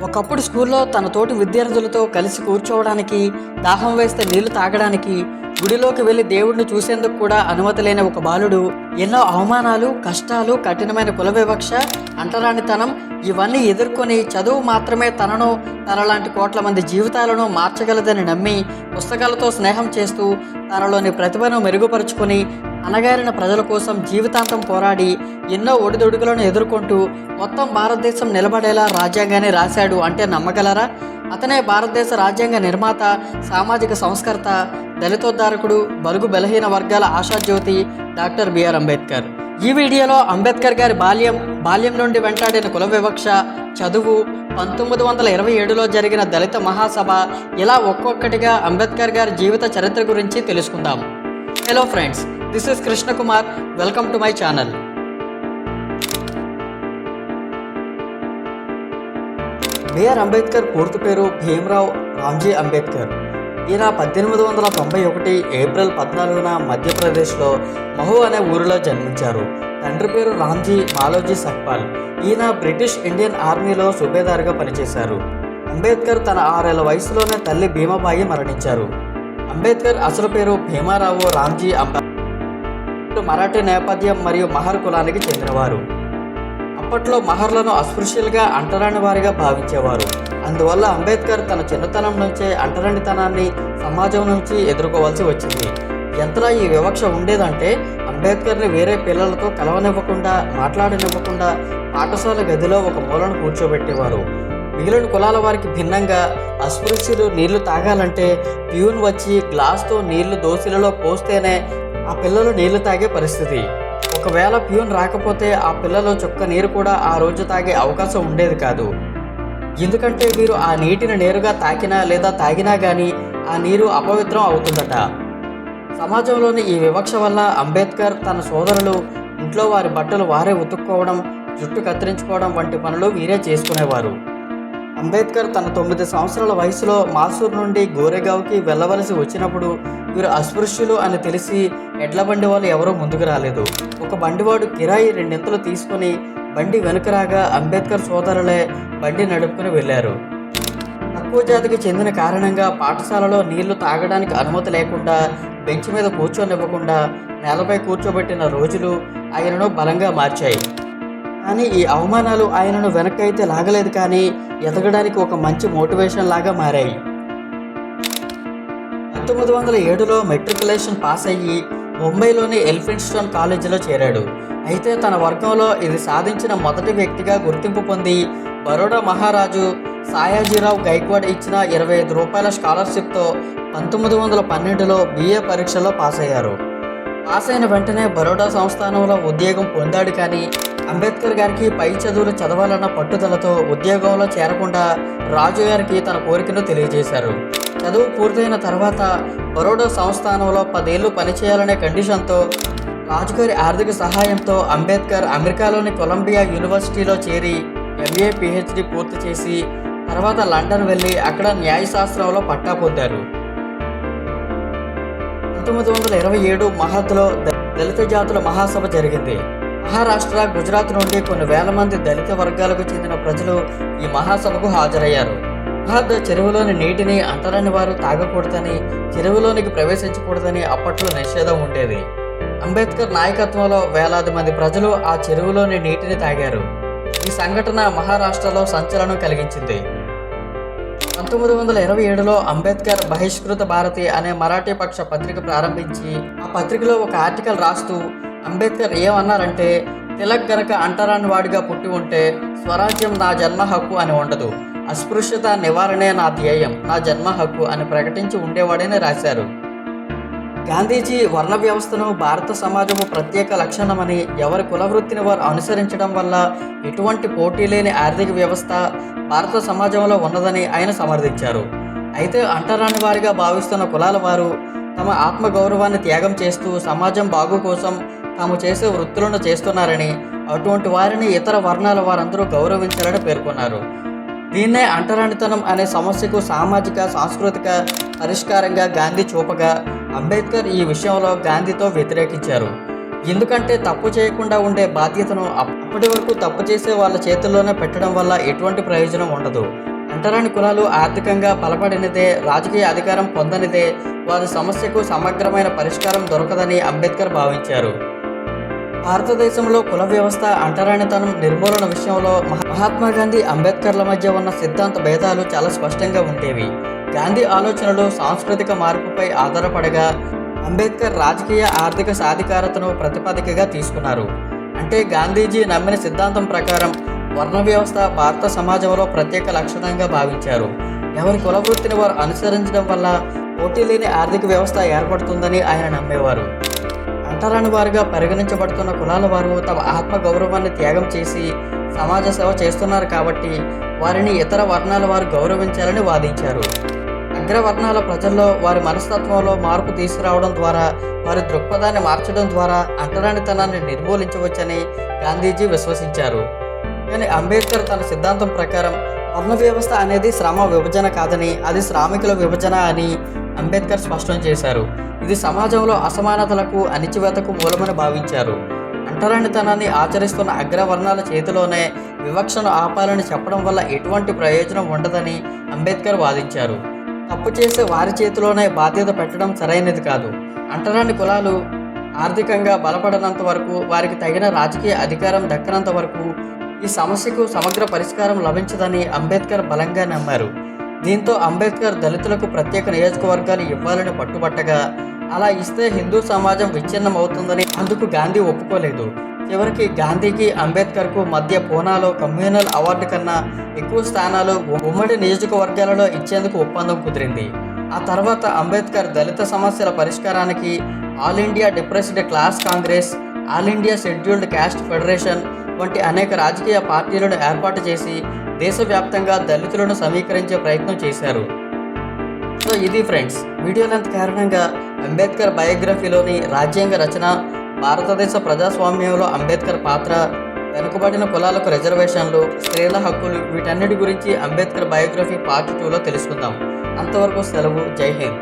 ఒకప్పుడు స్కూల్లో తన తోటి విద్యార్థులతో కలిసి కూర్చోవడానికి, దాహం వేస్తే నీళ్లు తాగడానికి, గుడిలోకి వెళ్లి దేవుడిని చూసేందుకు కూడా అనుమతి లేని ఒక బాలుడు ఎన్నో అవమానాలు, కష్టాలు, కఠినమైన కుల వివక్ష, అంటరానితనం ఇవన్నీ ఎదుర్కొని చదువు మాత్రమే తనను, తనలాంటి కోట్ల మంది జీవితాలను మార్చగలదని నమ్మి పుస్తకాలతో స్నేహం చేస్తూ తనలోని ప్రతిభను మెరుగుపరుచుకొని అణగారిన ప్రజల కోసం జీవితాంతం పోరాడి ఎన్నో ఒడిదుడుకులను ఎదుర్కొంటూ మొత్తం భారతదేశం నిలబడేలా రాజ్యాంగాన్ని రాశాడు అంటే నమ్మగలరా? అతనే భారతదేశ రాజ్యాంగ నిర్మాత, సామాజిక సంస్కర్త, దళితోద్ధారకుడు, బలుగు బలహీన వర్గాల ఆశాజ్యోతి డాక్టర్ బిఆర్ అంబేద్కర్. ఈ వీడియోలో అంబేద్కర్ గారి బాల్యం నుండి వెంటాడిన కుల వివక్ష, చదువు, 1927లో జరిగిన దళిత మహాసభ, ఇలా ఒక్కొక్కటిగా అంబేద్కర్ గారి జీవిత చరిత్ర గురించి తెలుసుకుందాం. Hello friends, this is Krishna Kumar. Welcome to my channel. BR Ambedkar పూర్తి పేరు భీమ్రావ్ రామ్జీ అంబేద్కర్. ఈయన 1891 ఏప్రిల్ 14న మధ్యప్రదేశ్లో మహూ అనే ఊరిలో జన్మించారు. తండ్రి పేరు రామ్జీ మాలోజీ సక్పాల్. ఈయన బ్రిటిష్ ఇండియన్ ఆర్మీలో సుబేదార్గా పనిచేశారు. అంబేద్కర్ తన 6 ఏళ్ల వయసులోనే తల్లి భీమాబాయి మరణించారు. అంబేద్కర్ అసలు పేరు భీమారావు రామ్జీ అంబేద్కర్. మరాఠీ నేపథ్యం మరియు మహర్ కులానికి చెందినవారు. అప్పట్లో మహర్లను అస్పృశ్యులుగా, అంటరాని వారిగా భావించేవారు. అందువల్ల అంబేద్కర్ తన చిన్నతనం నుంచే అంటరానితనాన్ని సమాజం నుంచి ఎదుర్కోవాల్సి వచ్చింది. ఎంతలా ఈ వివక్ష ఉండేదంటే అంబేద్కర్ని వేరే పిల్లలతో కలవనివ్వకుండా, మాట్లాడనివ్వకుండా పాఠశాల గదిలో ఒక మూలను కూర్చోబెట్టేవారు. మిగిలిన కులాల వారికి భిన్నంగా అస్పృశ్యులు నీళ్లు తాగాలంటే ప్యూన్ వచ్చి గ్లాస్తో నీళ్లు దోశలలో పోస్తేనే ఆ పిల్లలు నీళ్లు తాగే పరిస్థితి. ఒకవేళ ప్యూన్ రాకపోతే ఆ పిల్లలు చుక్క నీరు కూడా ఆ రోజు తాగే అవకాశం ఉండేది కాదు. ఎందుకంటే వీరు ఆ నీటిని నేరుగా తాకినా లేదా తాగినా కానీ ఆ నీరు అపవిత్రం అవుతుందట. సమాజంలోని ఈ వివక్ష వల్ల అంబేద్కర్ తన సోదరులు ఇంట్లో వారి బట్టలు వారే ఉతుక్కోవడం, జుట్టు కత్తిరించుకోవడం వంటి పనులు వీరే చేసుకునేవారు. అంబేద్కర్ తన 9 సంవత్సరాల వయసులో మాసూర్ నుండి గోరేగావ్కి వెళ్ళవలసి వచ్చినప్పుడు వీరు అస్పృశ్యులు అని తెలిసి ఎడ్ల బండి వాళ్ళు ఎవరూ ముందుకు రాలేదు. ఒక బండివాడు కిరాయి 2 తీసుకొని బండి వెనుక రాగా అంబేద్కర్ సోదరులే బండి నడుపుకుని వెళ్ళారు. తక్కువ జాతికి చెందిన కారణంగా పాఠశాలలో నీళ్లు తాగడానికి అనుమతి లేకుండా, బెంచ్ మీద కూర్చోనివ్వకుండా నేలపై కూర్చోబెట్టిన రోజులు ఆయనను బలంగా మార్చాయి. కానీ ఈ అవమానాలు ఆయనను వెనక్కైతే లాగలేదు, కానీ ఎదగడానికి ఒక మంచి మోటివేషన్ లాగా మారాయి. 1907లో మెట్రికులేషన్ పాస్ అయ్యి ముంబైలోని ఎల్ఫిన్స్టన్ కాలేజీలో చేరాడు. అయితే తన వర్గంలో ఇది సాధించిన మొదటి వ్యక్తిగా గుర్తింపు పొంది బరోడా మహారాజు సాయాజీరావు గైక్వాడ్ ఇచ్చిన 25 రూపాయల స్కాలర్షిప్తో 1912లో BA పరీక్షలో పాస్ అయ్యారు. పాస్ అయిన వెంటనే బరోడా సంస్థానంలో ఉద్యోగం పొందాడు. కానీ అంబేద్కర్ గారికి పై చదువులు చదవాలన్న పట్టుదలతో ఉద్యోగంలో చేరకుండా రాజుగారికి తన కోరికను తెలియజేశారు. చదువు పూర్తయిన తర్వాత బరోడా సంస్థానంలో 10 ఏళ్లు పనిచేయాలనే కండిషన్తో రాజుగారి ఆర్థిక సహాయంతో అంబేద్కర్ అమెరికాలోని కొలంబియా యూనివర్సిటీలో చేరి MA PhD పూర్తి చేసి తర్వాత లండన్ వెళ్ళి అక్కడ న్యాయశాస్త్రంలో పట్టా పొందారు. 1927 మహద్లో దళిత జాతుల మహాసభ జరిగింది. మహారాష్ట్ర, గుజరాత్ నుండి కొన్ని వేల మంది దళిత వర్గాలకు చెందిన ప్రజలు ఈ మహాసభకు హాజరయ్యారు. మహద్ చెరువులోని నీటిని అంటరాని వారు తాగకూడదని, చెరువులోనికి ప్రవేశించకూడదని అప్పట్లో నిషేధం ఉండేది. అంబేద్కర్ నాయకత్వంలో వేలాది మంది ప్రజలు ఆ చెరువులోని నీటిని తాగారు. ఈ సంఘటన మహారాష్ట్రలో సంచలనం కలిగించింది. 1927లో అంబేద్కర్ బహిష్కృత భారతి అనే మరాఠీ పక్ష పత్రిక ప్రారంభించి ఆ పత్రికలో ఒక ఆర్టికల్ రాస్తూ అంబేద్కర్ ఏమన్నారంటే, తిలక్ గనక అంటరాని వాడిగా పుట్టి ఉంటే స్వరాజ్యం నా జన్మ హక్కు అని ఉండదు, అస్పృశ్యత నివారణే నా ధ్యేయం, నా జన్మ హక్కు అని ప్రకటించి ఉండేవాడని రాశారు. గాంధీజీ వర్ణ వ్యవస్థను భారత సమాజము ప్రత్యేక లక్షణమని, ఎవరి కులవృత్తిని వారు అనుసరించడం వల్ల ఎటువంటి పోటీ లేని ఆర్థిక వ్యవస్థ భారత సమాజంలో ఉన్నదని ఆయన సమర్థించారు. అయితే అంటరాని వారిగా భావిస్తున్న కులాల వారు తమ ఆత్మగౌరవాన్ని త్యాగం చేస్తూ సమాజం బాగు కోసం తాము చేసే వృత్తులను చేస్తున్నారని, అటువంటి వారిని ఇతర వర్ణాల వారందరూ గౌరవించాలని పేర్కొన్నారు. దీన్నే అంటరానితనం అనే సమస్యకు సామాజిక, సాంస్కృతిక పరిష్కారంగా గాంధీ చూపగా అంబేద్కర్ ఈ విషయంలో గాంధీతో వ్యతిరేకించారు. ఎందుకంటే తప్పు చేయకుండా ఉండే బాధ్యతను అప్పటి వరకు తప్పు చేసే వాళ్ళ చేతుల్లోనే పెట్టడం వల్ల ఎటువంటి ప్రయోజనం ఉండదు. అంటరాని కులాలు ఆర్థికంగా బలపడినదే, రాజకీయ అధికారం పొందనిదే వారి సమస్యకు సమగ్రమైన పరిష్కారం దొరకదని అంబేద్కర్ భావించారు. భారతదేశంలో కుల వ్యవస్థ, అంటరానితనం నిర్మూలన విషయంలో మహాత్మా గాంధీ, అంబేద్కర్ల మధ్య ఉన్న సిద్ధాంత భేదాలు చాలా స్పష్టంగా ఉండేవి. గాంధీ ఆలోచనలు సాంస్కృతిక మార్పుపై ఆధారపడగా, అంబేద్కర్ రాజకీయ ఆర్థిక సాధికారతను ప్రతిపాదికగా తీసుకున్నారు. అంటే గాంధీజీ నమ్మిన సిద్ధాంతం ప్రకారం వర్ణ వ్యవస్థ భారత సమాజంలో ప్రత్యేక లక్షణంగా భావించారు. ఎవరి కుల వృత్తిని వారు అనుసరించడం వల్ల పోటీ లేని ఆర్థిక వ్యవస్థ ఏర్పడుతుందని ఆయన నమ్మేవారు. అంటరాని వారుగా పరిగణించబడుతున్న కులాల వారు తమ ఆత్మ గౌరవాన్ని త్యాగం చేసి సమాజ సేవ చేస్తున్నారు కాబట్టి వారిని ఇతర వర్ణాల వారు గౌరవించాలని వాదించారు. అగ్రవర్ణాల ప్రజల్లో వారి మనస్తత్వంలో మార్పు తీసుకురావడం ద్వారా, వారి దృక్పథాన్ని మార్చడం ద్వారా అంటరానితనాన్ని నిర్మూలించవచ్చని గాంధీజీ విశ్వసించారు. కానీ అంబేద్కర్ తన సిద్ధాంతం ప్రకారం వర్ణ వ్యవస్థ అనేది శ్రమ విభజన కాదని, అది శ్రామికుల విభజన అని అంబేద్కర్ స్పష్టం చేశారు. ఇది సమాజంలో అసమానతలకు, అణిచివేతకు మూలమని భావించారు. అంటరానితనాన్ని ఆచరిస్తున్న అగ్రవర్ణాల చేతిలోనే వివక్షను ఆపాలని చెప్పడం వల్ల ఎటువంటి ప్రయోజనం ఉండదని అంబేద్కర్ వాదించారు. తప్పు చేసే వారి చేతిలోనే బాధ్యత పెట్టడం సరైనది కాదు. అంటరాని కులాలు ఆర్థికంగా బలపడనంత వరకు, వారికి తగిన రాజకీయ అధికారం దక్కనంత వరకు ఈ సమస్యకు సమగ్ర పరిష్కారం లభించదని అంబేద్కర్ బలంగా నమ్మారు. దీంతో అంబేద్కర్ దళితులకు ప్రత్యేక నియోజకవర్గాలు ఇవ్వాలని పట్టుబట్టగా, అలా ఇస్తే హిందూ సమాజం విచ్ఛిన్నం అవుతుందని అందుకు గాంధీ ఒప్పుకోలేదు. చివరికి గాంధీకి అంబేద్కర్కు మధ్య పూనాలో కమ్యూనల్ అవార్డు కన్నా ఎక్కువ స్థానాలు ఉమ్మడి నియోజకవర్గాలలో ఇచ్చేందుకు ఒప్పందం కుదిరింది. ఆ తర్వాత అంబేద్కర్ దళిత సమస్యల పరిష్కారానికి all India depressed class Congress, all India scheduled caste federation వంటి అనేక రాజకీయ పార్టీలను ఏర్పాటు చేసి దేశవ్యాప్తంగా దళితులను సమీకరించే ప్రయత్నం చేశారు. సో ఇది ఫ్రెండ్స్, వీడియో లెంత్ కారణంగా అంబేద్కర్ బయోగ్రఫీలోని రాజ్యాంగ రచన, భారతదేశ ప్రజాస్వామ్యంలో అంబేద్కర్ పాత్ర, వెనుకబడిన కులాలకు రిజర్వేషన్లు, స్త్రీల హక్కులు, వీటన్నిటి గురించి అంబేద్కర్ బయోగ్రఫీ పార్ట్ 2లో తెలుసుకుందాం. అంతవరకు సెలవు. జై హింద్.